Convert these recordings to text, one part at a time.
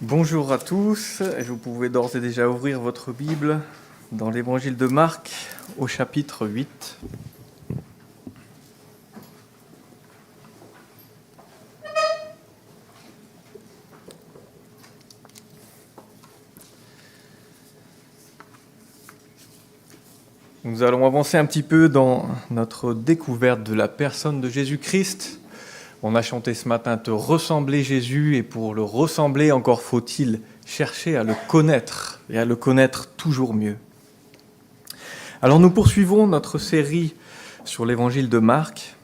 Bonjour à tous, et vous pouvez d'ores et déjà ouvrir votre Bible dans l'Évangile de Marc au chapitre 8. Nous allons avancer un petit peu dans notre découverte de la personne de Jésus-Christ. On a chanté ce matin « Te ressembler Jésus » et pour le ressembler, encore faut-il chercher à le connaître et à le connaître toujours mieux. Alors nous poursuivons notre série sur l'Évangile de Marc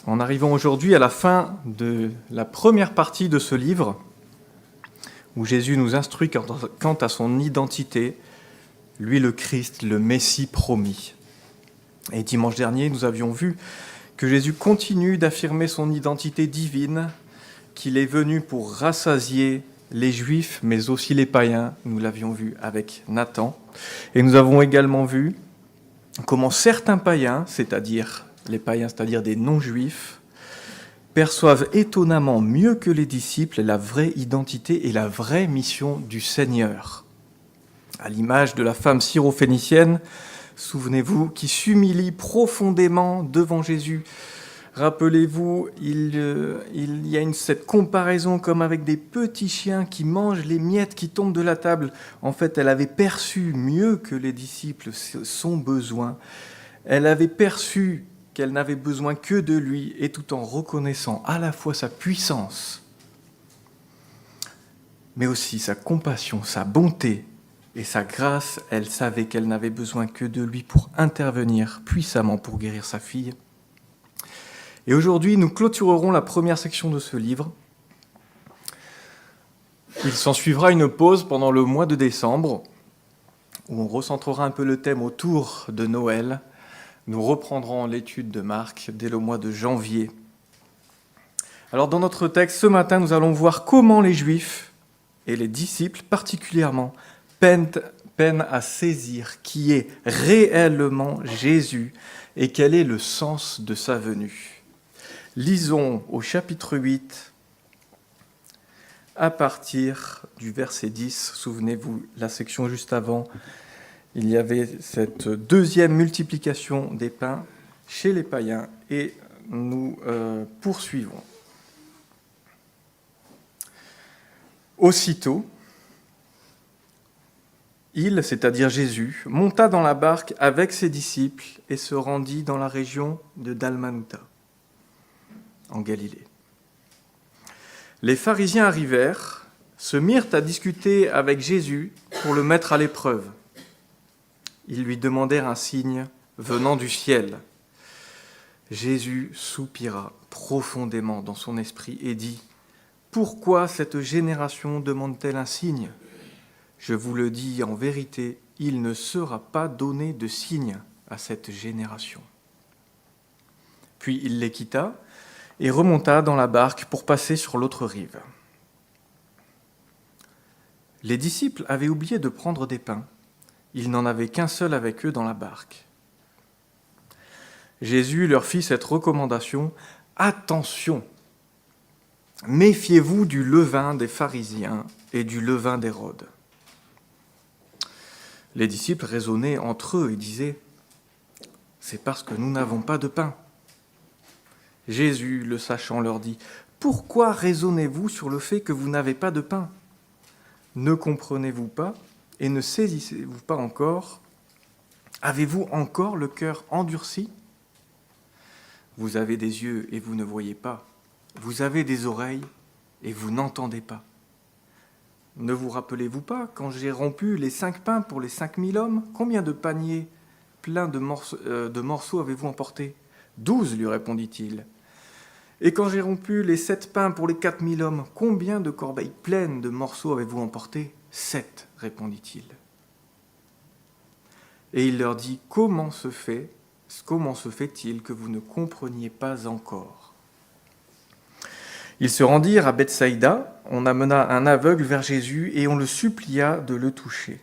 en arrivant aujourd'hui à la fin de la première partie de ce livre où Jésus nous instruit quant à son identité, lui le Christ, le Messie promis. Et dimanche dernier, nous avions vu que Jésus continue d'affirmer son identité divine, qu'il est venu pour rassasier les Juifs, mais aussi les païens. Nous l'avions vu avec Nathan. Et nous avons également vu comment certains païens, c'est-à-dire les païens, c'est-à-dire des non-juifs, perçoivent étonnamment mieux que les disciples la vraie identité et la vraie mission du Seigneur. À l'image de la femme syrophénicienne, souvenez-vous, qui s'humilie profondément devant Jésus. Rappelez-vous, il y a cette comparaison comme avec des petits chiens qui mangent les miettes qui tombent de la table. En fait, elle avait perçu mieux que les disciples son besoin. Elle avait perçu qu'elle n'avait besoin que de lui, et tout en reconnaissant à la fois sa puissance, mais aussi sa compassion, sa bonté, et sa grâce, elle savait qu'elle n'avait besoin que de lui pour intervenir puissamment pour guérir sa fille. Et aujourd'hui, nous clôturerons la première section de ce livre. Il s'en suivra une pause pendant le mois de décembre, où on recentrera un peu le thème autour de Noël. Nous reprendrons l'étude de Marc dès le mois de janvier. Alors dans notre texte, ce matin, nous allons voir comment les Juifs, et les disciples particulièrement, peine à saisir qui est réellement Jésus et quel est le sens de sa venue. Lisons au chapitre 8, à partir du verset 10. Souvenez-vous, la section juste avant, il y avait cette deuxième multiplication des pains chez les païens et nous poursuivons. Aussitôt, il, c'est-à-dire Jésus, monta dans la barque avec ses disciples et se rendit dans la région de Dalmanutha, en Galilée. Les pharisiens arrivèrent, se mirent à discuter avec Jésus pour le mettre à l'épreuve. Ils lui demandèrent un signe venant du ciel. Jésus soupira profondément dans son esprit et dit : « Pourquoi cette génération demande-t-elle un signe ? Je vous le dis en vérité, il ne sera pas donné de signe à cette génération. » Puis il les quitta et remonta dans la barque pour passer sur l'autre rive. Les disciples avaient oublié de prendre des pains. Il n'en avait qu'un seul avec eux dans la barque. Jésus leur fit cette recommandation : « Attention, méfiez-vous du levain des pharisiens et du levain d'Hérode. » Les disciples raisonnaient entre eux et disaient : « C'est parce que nous n'avons pas de pain. » Jésus, le sachant, leur dit : « Pourquoi raisonnez-vous sur le fait que vous n'avez pas de pain ? Ne comprenez-vous pas et ne saisissez-vous pas encore ? Avez-vous encore le cœur endurci ? Vous avez des yeux et vous ne voyez pas. Vous avez des oreilles et vous n'entendez pas. Ne vous rappelez-vous pas, quand j'ai rompu les 5 pains pour les 5000 hommes, combien de paniers pleins de morceaux avez-vous emporté ? 12, lui répondit-il. Et quand j'ai rompu les 7 pains pour les 4000 hommes, combien de corbeilles pleines de morceaux avez-vous emporté ? 7, répondit-il. Et il leur dit : comment se fait-il que vous ne compreniez pas encore ? Ils se rendirent à Bethsaïda, on amena un aveugle vers Jésus et on le supplia de le toucher.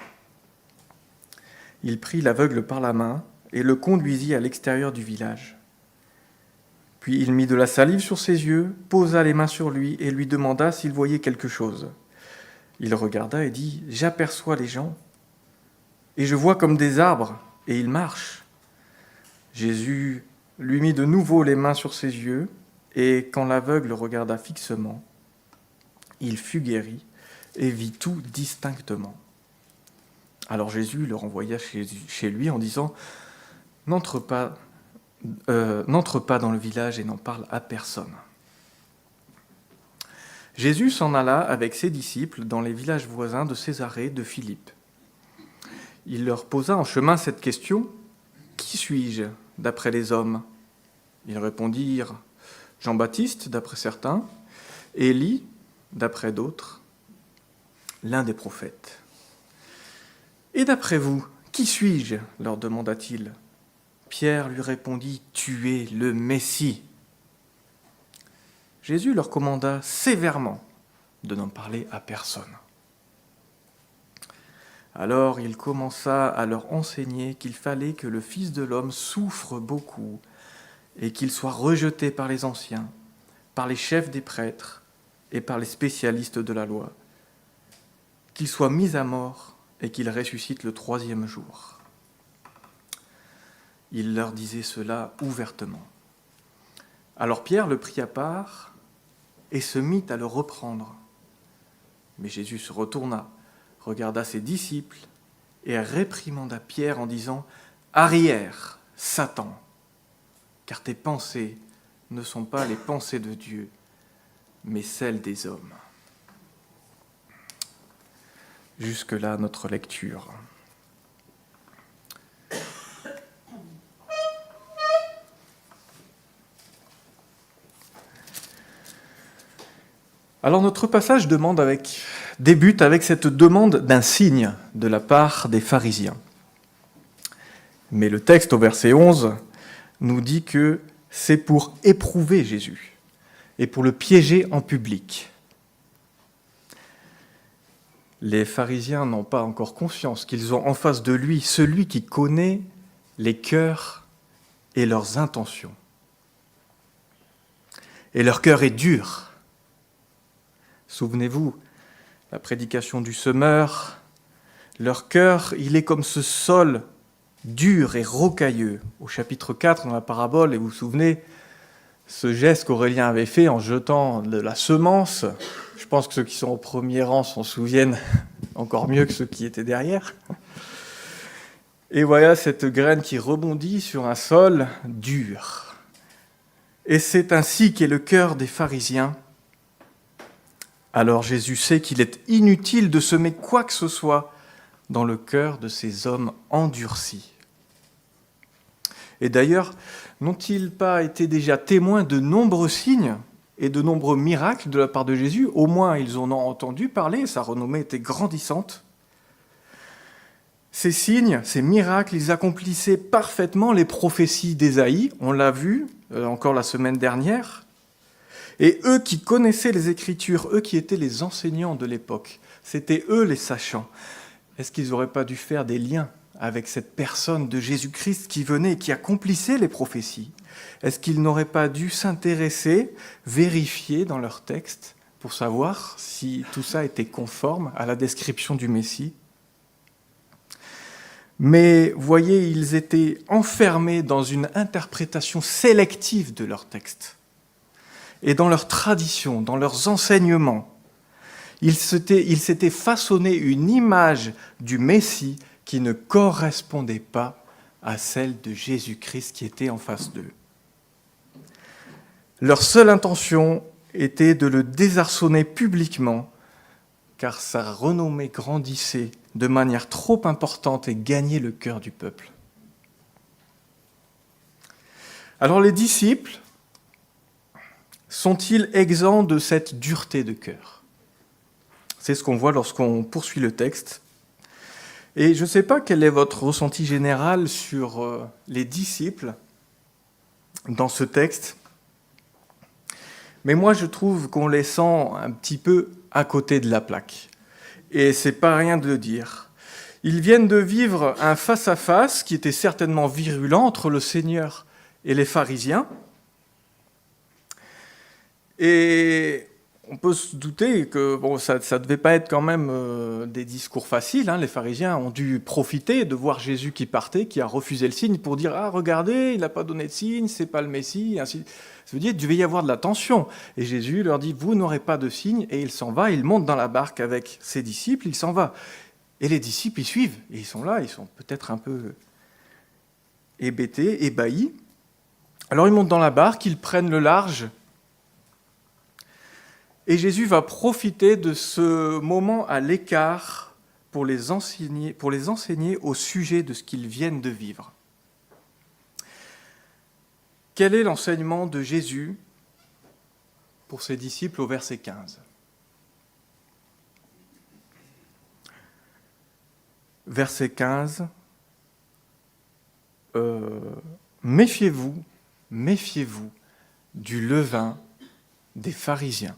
Il prit l'aveugle par la main et le conduisit à l'extérieur du village. Puis il mit de la salive sur ses yeux, posa les mains sur lui et lui demanda s'il voyait quelque chose. Il regarda et dit « J'aperçois les gens, et je vois comme des arbres, et ils marchent. » Jésus lui mit de nouveau les mains sur ses yeux, et quand l'aveugle regarda fixement, il fut guéri et vit tout distinctement. Alors Jésus le renvoya chez lui en disant « N'entre pas dans le village et n'en parle à personne. » Jésus s'en alla avec ses disciples dans les villages voisins de Césarée de Philippe. Il leur posa en chemin cette question « Qui suis-je d'après les hommes ?» Ils répondirent « Jean-Baptiste d'après certains, Élie d'après d'autres, l'un des prophètes. » « Et d'après vous, qui suis-je » leur demanda-t-il. Pierre lui répondit « Tu es le Messie. » Jésus leur commanda sévèrement de n'en parler à personne. Alors il commença à leur enseigner qu'il fallait que le Fils de l'homme souffre beaucoup et qu'il soit rejeté par les anciens, par les chefs des prêtres et par les spécialistes de la loi, qu'il soit mis à mort et qu'il ressuscite le 3e jour. Il leur disait cela ouvertement. Alors Pierre le prit à part et se mit à le reprendre. Mais Jésus se retourna, regarda ses disciples et réprimanda Pierre en disant « Arrière, Satan, car tes pensées ne sont pas les pensées de Dieu, mais celles des hommes. » Jusque-là, notre lecture. Alors notre passage débute avec cette demande d'un signe de la part des pharisiens. Mais le texte au verset 11 nous dit que c'est pour éprouver Jésus et pour le piéger en public. Les pharisiens n'ont pas encore conscience qu'ils ont en face de lui celui qui connaît les cœurs et leurs intentions. Et leur cœur est dur. Souvenez-vous, la prédication du semeur, leur cœur, il est comme ce sol dur et rocailleux. Au chapitre 4, dans la parabole, et vous vous souvenez, ce geste qu'Aurélien avait fait en jetant de la semence, je pense que ceux qui sont au premier rang s'en souviennent encore mieux que ceux qui étaient derrière. Et voilà cette graine qui rebondit sur un sol dur. Et c'est ainsi qu'est le cœur des pharisiens. Alors Jésus sait qu'il est inutile de semer quoi que ce soit dans le cœur de ces hommes endurcis. Et d'ailleurs, n'ont-ils pas été déjà témoins de nombreux signes et de nombreux miracles de la part de Jésus ? Au moins, ils en ont entendu parler, sa renommée était grandissante. Ces signes, ces miracles, ils accomplissaient parfaitement les prophéties d'Ésaïe, on l'a vu encore la semaine dernière. Et eux qui connaissaient les Écritures, eux qui étaient les enseignants de l'époque, c'était eux les sachants. Est-ce qu'ils n'auraient pas dû faire des liens avec cette personne de Jésus-Christ qui venait et qui accomplissait les prophéties ? Est-ce qu'ils n'auraient pas dû s'intéresser, vérifier dans leur texte pour savoir si tout ça était conforme à la description du Messie ? Mais voyez, ils étaient enfermés dans une interprétation sélective de leur texte et dans leur tradition, dans leurs enseignements. Ils s'étaient façonné une image du Messie qui ne correspondait pas à celle de Jésus-Christ qui était en face d'eux. Leur seule intention était de le désarçonner publiquement, car sa renommée grandissait de manière trop importante et gagnait le cœur du peuple. Alors les disciples sont-ils exempts de cette dureté de cœur ? C'est ce qu'on voit lorsqu'on poursuit le texte. Et je ne sais pas quel est votre ressenti général sur les disciples dans ce texte, mais moi je trouve qu'on les sent un petit peu à côté de la plaque. Et c'est pas rien de le dire. Ils viennent de vivre un face-à-face qui était certainement virulent entre le Seigneur et les pharisiens. Et on peut se douter que ça ne devait pas être quand même des discours faciles. Les pharisiens ont dû profiter de voir Jésus qui partait, qui a refusé le signe pour dire « Ah, regardez, il n'a pas donné de signe, c'est pas le Messie. » Ainsi. Ça veut dire qu'il devait y avoir de la tension. Et Jésus leur dit « Vous n'aurez pas de signe. » Et il s'en va, il monte dans la barque avec ses disciples, il s'en va. Et les disciples, ils suivent. Et ils sont là, ils sont peut-être un peu hébétés, ébahis. Alors ils montent dans la barque, ils prennent le large. Et Jésus va profiter de ce moment à l'écart pour les enseigner au sujet de ce qu'ils viennent de vivre. Quel est l'enseignement de Jésus pour ses disciples au verset 15 ? Verset 15, méfiez-vous du levain des pharisiens.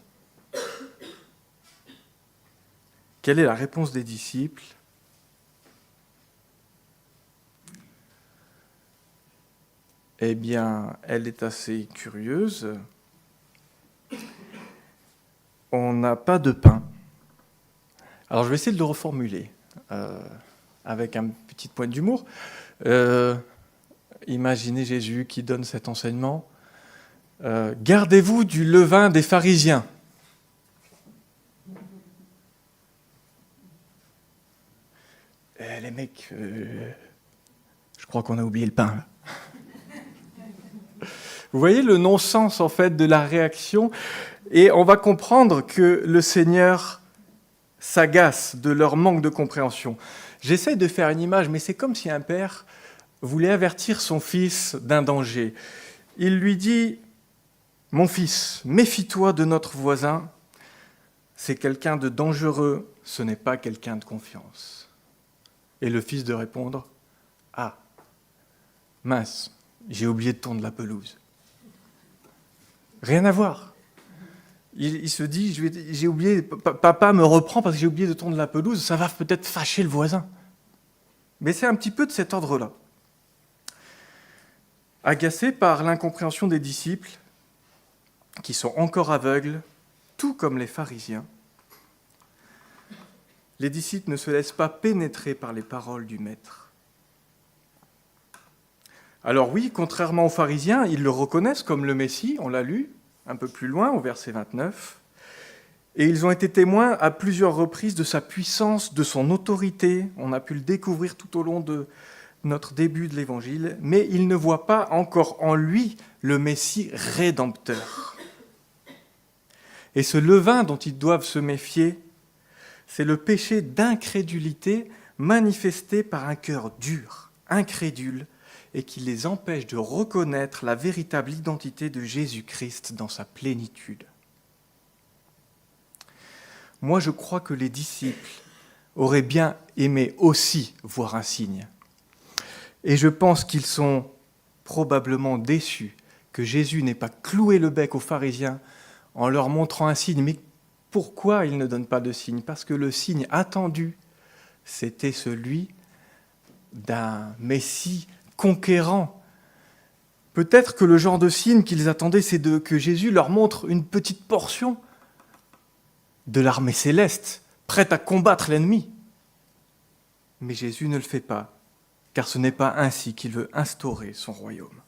Quelle est la réponse des disciples ? Eh bien, elle est assez curieuse. On n'a pas de pain. Alors, je vais essayer de le reformuler avec un petit point d'humour. Imaginez Jésus qui donne cet enseignement. Gardez-vous du levain des pharisiens. Les mecs, je crois qu'on a oublié le pain. Là. Vous voyez le non-sens en fait de la réaction, et on va comprendre que le Seigneur s'agace de leur manque de compréhension. J'essaie de faire une image, mais c'est comme si un père voulait avertir son fils d'un danger. Il lui dit « Mon fils, méfie-toi de notre voisin, c'est quelqu'un de dangereux, ce n'est pas quelqu'un de confiance. » Et le fils de répondre « Ah, mince, j'ai oublié de tondre la pelouse. » Rien à voir. Il se dit « J'ai oublié, papa me reprend parce que j'ai oublié de tondre la pelouse, ça va peut-être fâcher le voisin. » Mais c'est un petit peu de cet ordre-là. Agacé par l'incompréhension des disciples, qui sont encore aveugles, tout comme les pharisiens, les disciples ne se laissent pas pénétrer par les paroles du Maître. Alors oui, contrairement aux pharisiens, ils le reconnaissent comme le Messie, on l'a lu un peu plus loin au verset 29, et ils ont été témoins à plusieurs reprises de sa puissance, de son autorité, on a pu le découvrir tout au long de notre début de l'Évangile, mais ils ne voient pas encore en lui le Messie rédempteur. Et ce levain dont ils doivent se méfier, c'est le péché d'incrédulité manifesté par un cœur dur, incrédule, et qui les empêche de reconnaître la véritable identité de Jésus-Christ dans sa plénitude. Moi, je crois que les disciples auraient bien aimé aussi voir un signe. Et je pense qu'ils sont probablement déçus que Jésus n'ait pas cloué le bec aux pharisiens en leur montrant un signe. Mais pourquoi il ne donne pas de signe ? Parce que le signe attendu, c'était celui d'un Messie conquérant. Peut-être que le genre de signe qu'ils attendaient, c'est que Jésus leur montre une petite portion de l'armée céleste, prête à combattre l'ennemi. Mais Jésus ne le fait pas, car ce n'est pas ainsi qu'il veut instaurer son royaume.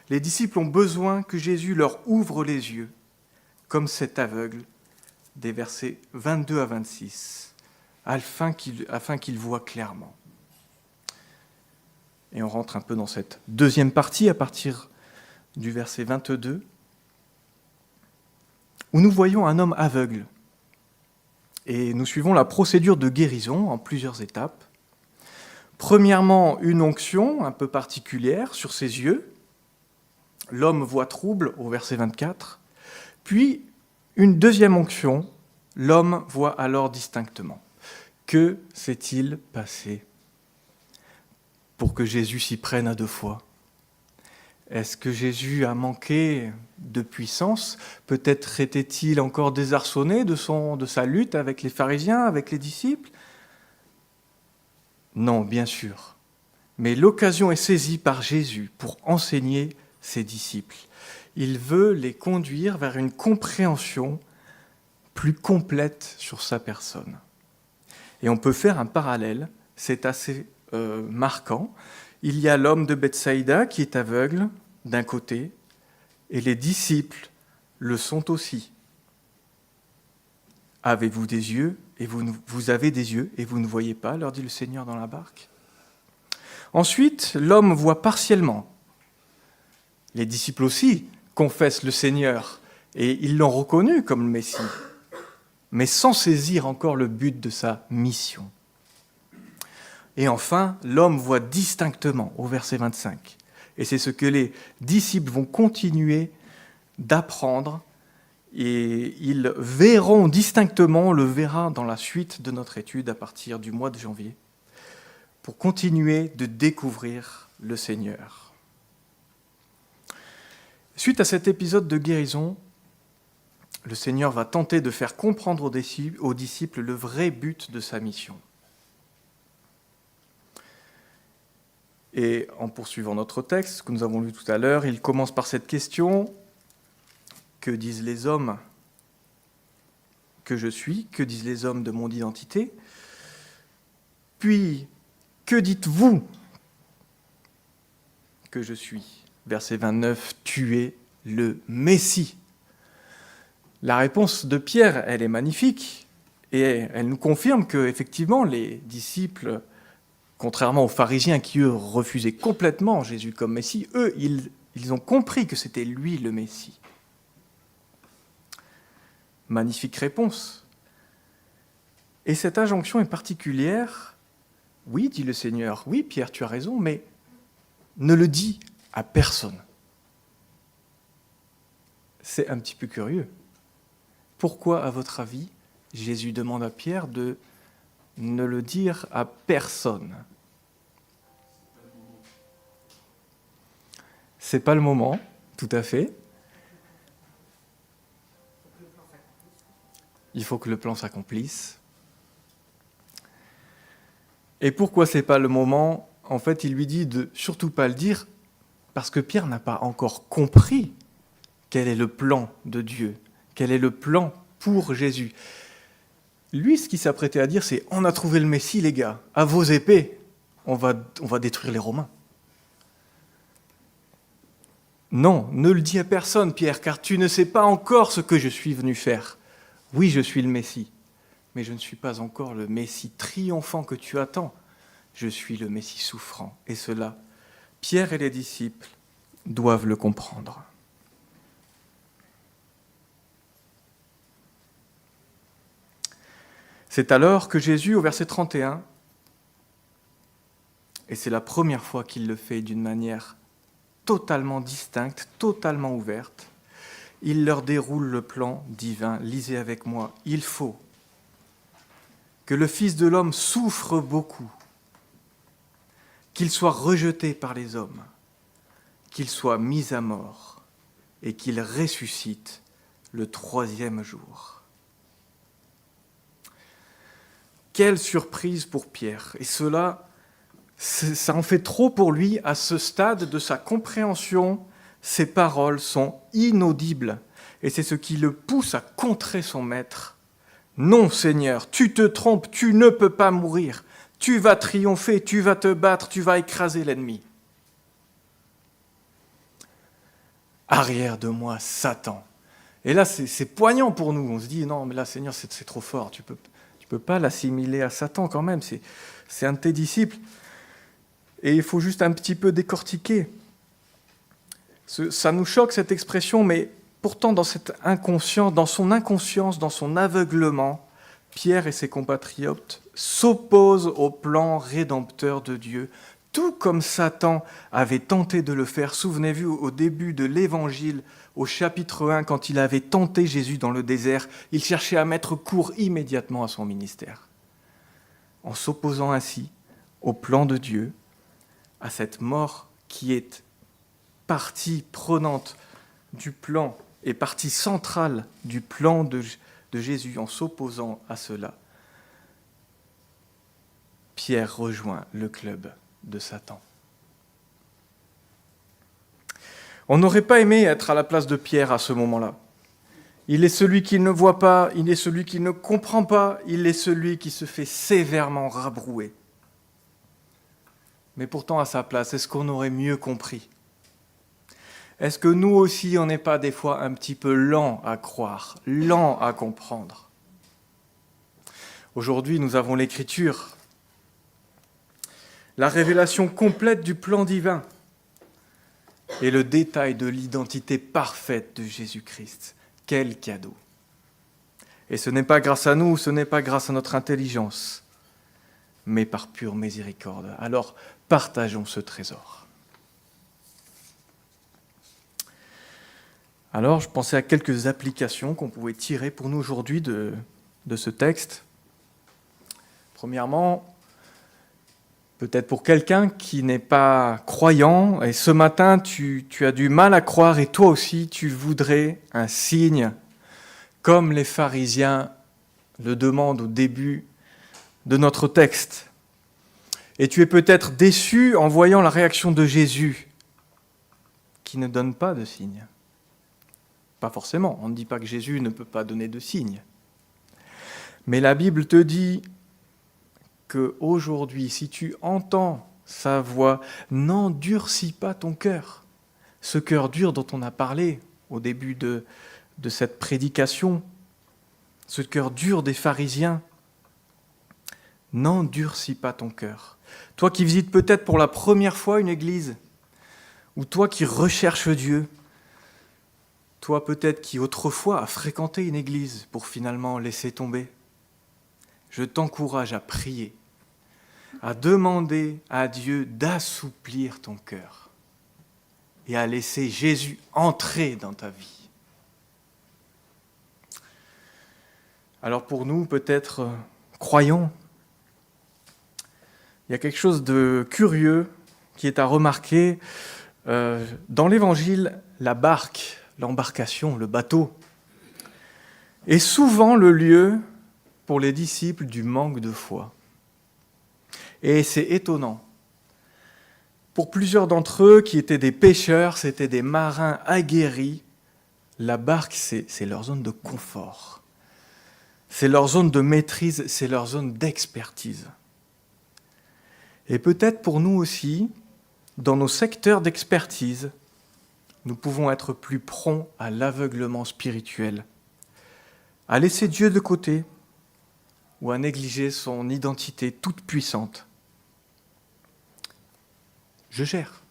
Les disciples ont besoin que Jésus leur ouvre les yeux, comme cet aveugle, des versets 22 à 26, afin qu'ils voient clairement. Et on rentre un peu dans cette deuxième partie, à partir du verset 22, où nous voyons un homme aveugle. Et nous suivons la procédure de guérison en plusieurs étapes. Premièrement, une onction un peu particulière sur ses yeux. L'homme voit trouble au verset 24. Puis, une deuxième onction, l'homme voit alors distinctement. Que s'est-il passé pour que Jésus s'y prenne à deux fois ? Est-ce que Jésus a manqué de puissance ? Peut-être était-il encore désarçonné de sa lutte avec les pharisiens, avec les disciples ? Non, bien sûr. Mais l'occasion est saisie par Jésus pour enseigner ses disciples. Il veut les conduire vers une compréhension plus complète sur sa personne. Et on peut faire un parallèle, c'est assez marquant. Il y a l'homme de Bethsaïda qui est aveugle d'un côté, et les disciples le sont aussi. Avez-vous des yeux et vous avez des yeux et vous ne voyez pas, leur dit le Seigneur dans la barque. Ensuite, l'homme voit partiellement. Les disciples aussi confessent le Seigneur et ils l'ont reconnu comme le Messie, mais sans saisir encore le but de sa mission. Et enfin, l'homme voit distinctement au verset 25. Et c'est ce que les disciples vont continuer d'apprendre. Et ils verront distinctement, on le verra dans la suite de notre étude à partir du mois de janvier, pour continuer de découvrir le Seigneur. Suite à cet épisode de guérison, le Seigneur va tenter de faire comprendre aux disciples le vrai but de sa mission. Et en poursuivant notre texte, que nous avons lu tout à l'heure, il commence par cette question: que disent les hommes que je suis? Que disent les hommes de mon identité? Puis, que dites-vous que je suis? Verset 29, tu es le Messie. La réponse de Pierre, elle est magnifique, et elle nous confirme que, effectivement, les disciples, contrairement aux pharisiens qui, eux, refusaient complètement Jésus comme Messie, eux, ils ont compris que c'était lui le Messie. Magnifique réponse. Et cette injonction est particulière. Oui, dit le Seigneur, oui, Pierre, tu as raison, mais ne le dis à personne. C'est un petit peu curieux. Pourquoi, à votre avis, Jésus demande à Pierre de ne le dire à personne? C'est pas le moment, tout à fait. Il faut que le plan s'accomplisse. Et pourquoi c'est pas le moment? En fait, il lui dit de surtout pas le dire, parce que Pierre n'a pas encore compris quel est le plan de Dieu, quel est le plan pour Jésus. Lui, ce qu'il s'apprêtait à dire, c'est: on a trouvé le Messie, les gars, à vos épées, on va détruire les Romains. Non, ne le dis à personne, Pierre, car tu ne sais pas encore ce que je suis venu faire. Oui, je suis le Messie, mais je ne suis pas encore le Messie triomphant que tu attends. Je suis le Messie souffrant. Et cela, Pierre et les disciples doivent le comprendre. C'est alors que Jésus, au verset 31, et c'est la première fois qu'il le fait d'une manière totalement distincte, totalement ouverte, il leur déroule le plan divin. Lisez avec moi. Il faut que le Fils de l'homme souffre beaucoup, qu'il soit rejeté par les hommes, qu'il soit mis à mort et qu'il ressuscite le 3e jour. Quelle surprise pour Pierre! Et cela, ça en fait trop pour lui à ce stade de sa compréhension. Ses paroles sont inaudibles et c'est ce qui le pousse à contrer son maître. Non, Seigneur, tu te trompes, tu ne peux pas mourir. Tu vas triompher, tu vas te battre, tu vas écraser l'ennemi. Arrière de moi, Satan. Et là, c'est poignant pour nous. On se dit, non, mais là, Seigneur, c'est trop fort. Tu peux pas l'assimiler à Satan quand même. C'est un de tes disciples. Et il faut juste un petit peu décortiquer. Ça nous choque, cette expression, mais pourtant, dans son inconscience, dans son aveuglement, Pierre et ses compatriotes s'opposent au plan rédempteur de Dieu, tout comme Satan avait tenté de le faire. Souvenez-vous, au début de l'Évangile, au chapitre 1, quand il avait tenté Jésus dans le désert, il cherchait à mettre court immédiatement à son ministère. En s'opposant ainsi au plan de Dieu, à cette mort qui est partie prenante du plan et partie centrale du plan de Jésus, en s'opposant à cela, Pierre rejoint le club de Satan. On n'aurait pas aimé être à la place de Pierre à ce moment-là. Il est celui qui ne voit pas, il est celui qui ne comprend pas, il est celui qui se fait sévèrement rabrouer. Mais pourtant, à sa place, est-ce qu'on aurait mieux compris ? Est-ce que nous aussi, on n'est pas des fois un petit peu lents à croire, lents à comprendre ? Aujourd'hui, nous avons l'Écriture, la révélation complète du plan divin et le détail de l'identité parfaite de Jésus-Christ. Quel cadeau! Et ce n'est pas grâce à nous, ce n'est pas grâce à notre intelligence, mais par pure miséricorde. Alors, partageons ce trésor. Alors, je pensais à quelques applications qu'on pouvait tirer pour nous aujourd'hui de ce texte. Premièrement, peut-être pour quelqu'un qui n'est pas croyant, et ce matin, tu as du mal à croire, et toi aussi, tu voudrais un signe, comme les pharisiens le demandent au début de notre texte. Et tu es peut-être déçu en voyant la réaction de Jésus, qui ne donne pas de signe. Pas forcément, on ne dit pas que Jésus ne peut pas donner de signe. Mais la Bible te dit qu'aujourd'hui, si tu entends sa voix, n'endurcis pas ton cœur. Ce cœur dur dont on a parlé au début de cette prédication, ce cœur dur des pharisiens, n'endurcis pas ton cœur. Toi qui visites peut-être pour la première fois une église, ou toi qui recherches Dieu, toi peut-être qui autrefois a fréquenté une église pour finalement laisser tomber, je t'encourage à prier, à demander à Dieu d'assouplir ton cœur et à laisser Jésus entrer dans ta vie. Alors pour nous, peut-être croyants, il y a quelque chose de curieux qui est à remarquer. Dans l'Évangile, la barque, l'embarcation, le bateau, est souvent le lieu pour les disciples du manque de foi. Et c'est étonnant. Pour plusieurs d'entre eux qui étaient des pêcheurs, c'était des marins aguerris, la barque, c'est leur zone de confort. C'est leur zone de maîtrise, c'est leur zone d'expertise. Et peut-être pour nous aussi, dans nos secteurs d'expertise, nous pouvons être plus prompts à l'aveuglement spirituel, à laisser Dieu de côté ou à négliger son identité toute puissante. Je gère.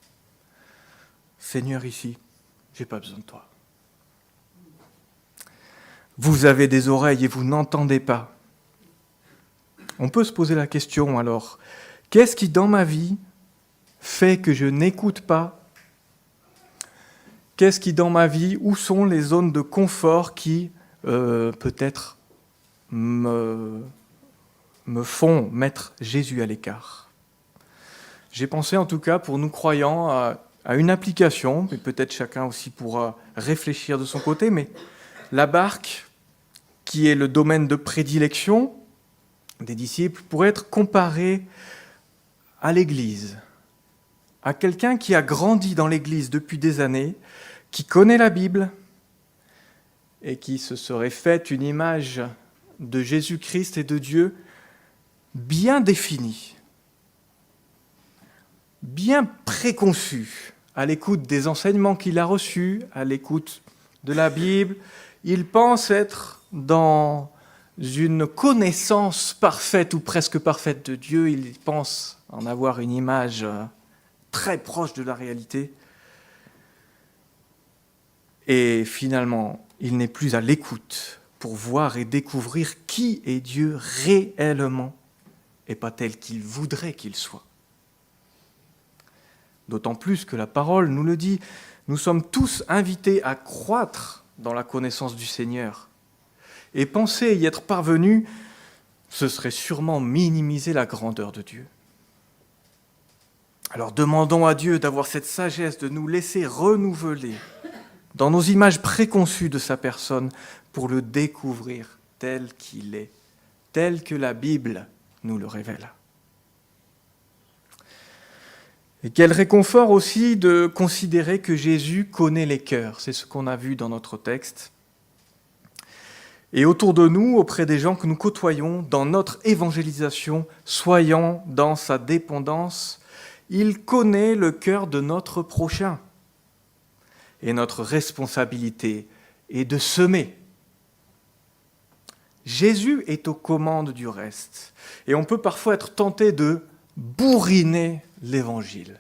Seigneur, ici, j'ai pas besoin de toi. Vous avez des oreilles et vous n'entendez pas. On peut se poser la question alors, qu'est-ce qui dans ma vie fait que je n'écoute pas ? Qu'est-ce qui dans ma vie, où sont les zones de confort qui peut-être me font mettre Jésus à l'écart ? J'ai pensé en tout cas pour nous croyants à une application, mais peut-être chacun aussi pourra réfléchir de son côté, mais la barque, qui est le domaine de prédilection des disciples, pourrait être comparée à l'Église, à quelqu'un qui a grandi dans l'Église depuis des années, qui connaît la Bible et qui se serait fait une image de Jésus-Christ et de Dieu bien définie, bien préconçue, à l'écoute des enseignements qu'il a reçus, à l'écoute de la Bible. Il pense être dans une connaissance parfaite ou presque parfaite de Dieu. Il pense en avoir une image très proche de la réalité. Et finalement, il n'est plus à l'écoute pour voir et découvrir qui est Dieu réellement et pas tel qu'il voudrait qu'il soit. D'autant plus que la parole nous le dit, nous sommes tous invités à croître dans la connaissance du Seigneur. Et penser y être parvenu, ce serait sûrement minimiser la grandeur de Dieu. Alors demandons à Dieu d'avoir cette sagesse, de nous laisser renouveler dans nos images préconçues de sa personne pour le découvrir tel qu'il est, tel que la Bible nous le révèle. Et quel réconfort aussi de considérer que Jésus connaît les cœurs. C'est ce qu'on a vu dans notre texte. Et autour de nous, auprès des gens que nous côtoyons, dans notre évangélisation, soyant dans sa dépendance, il connaît le cœur de notre prochain. Et notre responsabilité est de semer. Jésus est aux commandes du reste. Et on peut parfois être tenté de bourriner l'évangile.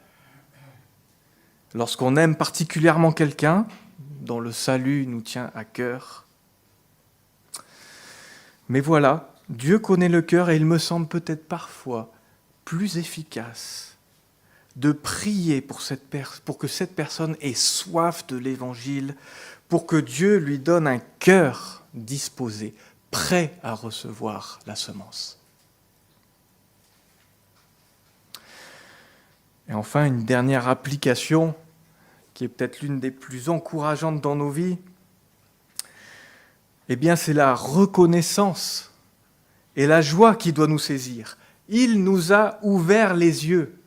Lorsqu'on aime particulièrement quelqu'un, dont le salut nous tient à cœur. Mais voilà, Dieu connaît le cœur et il me semble peut-être parfois plus efficace de prier pour que cette personne ait soif de l'évangile, pour que Dieu lui donne un cœur disposé, prêt à recevoir la semence. Et enfin, une dernière application qui est peut-être l'une des plus encourageantes dans nos vies, eh bien, c'est la reconnaissance et la joie qui doit nous saisir. Il nous a ouvert les yeux,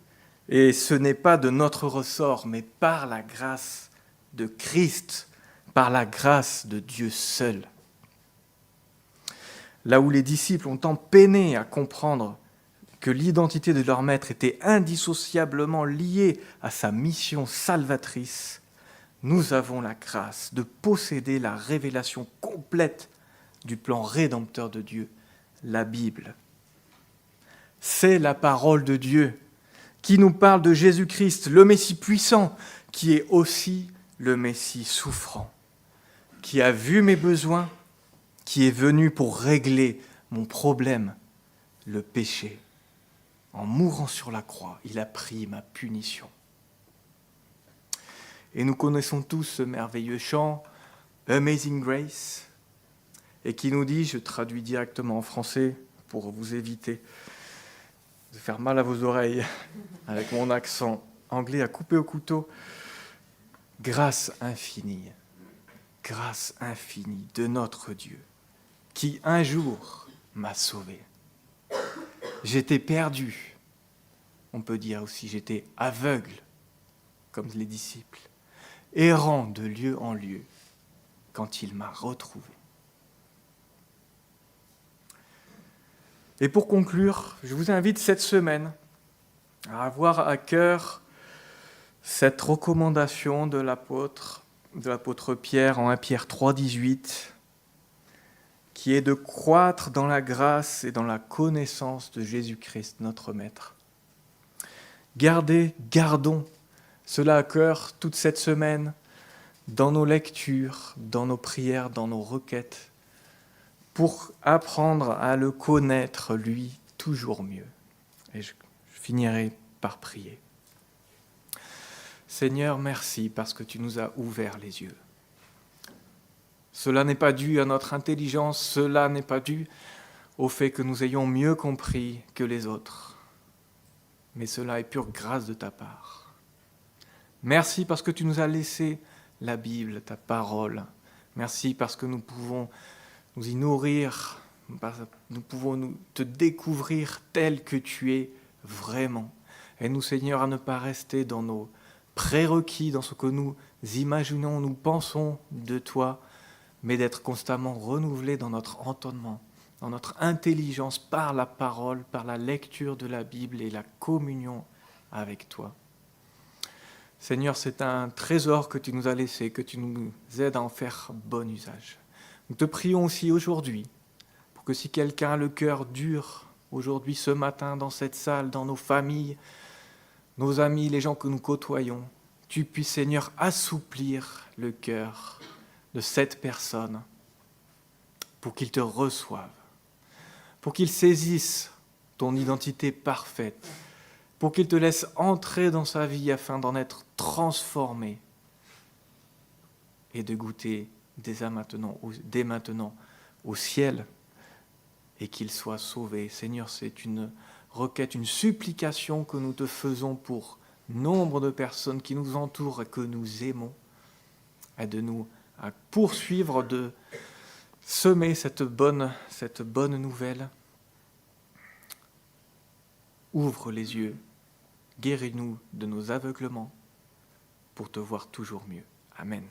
et ce n'est pas de notre ressort, mais par la grâce de Christ, par la grâce de Dieu seul. Là où les disciples ont tant peiné à comprendre que l'identité de leur maître était indissociablement liée à sa mission salvatrice, nous avons la grâce de posséder la révélation complète du plan rédempteur de Dieu, la Bible. C'est la parole de Dieu qui nous parle de Jésus-Christ, le Messie puissant, qui est aussi le Messie souffrant, qui a vu mes besoins, qui est venu pour régler mon problème, le péché. En mourant sur la croix, il a pris ma punition. Et nous connaissons tous ce merveilleux chant, Amazing Grace, et qui nous dit, je traduis directement en français pour vous éviter de faire mal à vos oreilles avec mon accent anglais à couper au couteau, grâce infinie de notre Dieu, qui un jour m'a sauvé. J'étais perdu, on peut dire aussi j'étais aveugle, comme les disciples, errant de lieu en lieu, quand il m'a retrouvé. Et pour conclure, je vous invite cette semaine à avoir à cœur cette recommandation de l'apôtre Pierre en 1 Pierre 3, 18, qui est de croître dans la grâce et dans la connaissance de Jésus-Christ, notre Maître. Gardons cela à cœur toute cette semaine, dans nos lectures, dans nos prières, dans nos requêtes, pour apprendre à le connaître, lui, toujours mieux. Et je finirai par prier. Seigneur, merci parce que tu nous as ouvert les yeux. Cela n'est pas dû à notre intelligence, cela n'est pas dû au fait que nous ayons mieux compris que les autres, mais cela est pure grâce de ta part. Merci parce que tu nous as laissé la Bible, ta parole. Merci parce que nous pouvons nous y nourrir, nous pouvons te découvrir tel que tu es vraiment. Aide-nous, Seigneur, à ne pas rester dans nos prérequis, dans ce que nous imaginons, nous pensons de toi, mais d'être constamment renouvelés dans notre entendement, dans notre intelligence par la parole, par la lecture de la Bible et la communion avec toi. Seigneur, c'est un trésor que tu nous as laissé, que tu nous aides à en faire bon usage. Nous te prions aussi aujourd'hui, pour que si quelqu'un a le cœur dur, aujourd'hui, ce matin, dans cette salle, dans nos familles, nos amis, les gens que nous côtoyons, tu puisses, Seigneur, assouplir le cœur de cette personne pour qu'il te reçoive, pour qu'il saisisse ton identité parfaite, pour qu'il te laisse entrer dans sa vie afin d'en être transformé et de goûter dès maintenant au ciel et qu'il soit sauvé. Seigneur, c'est une requête, une supplication que nous te faisons pour nombre de personnes qui nous entourent et que nous aimons. Aide-nous à poursuivre de semer cette bonne nouvelle. Ouvre les yeux, guéris-nous de nos aveuglements pour te voir toujours mieux. Amen.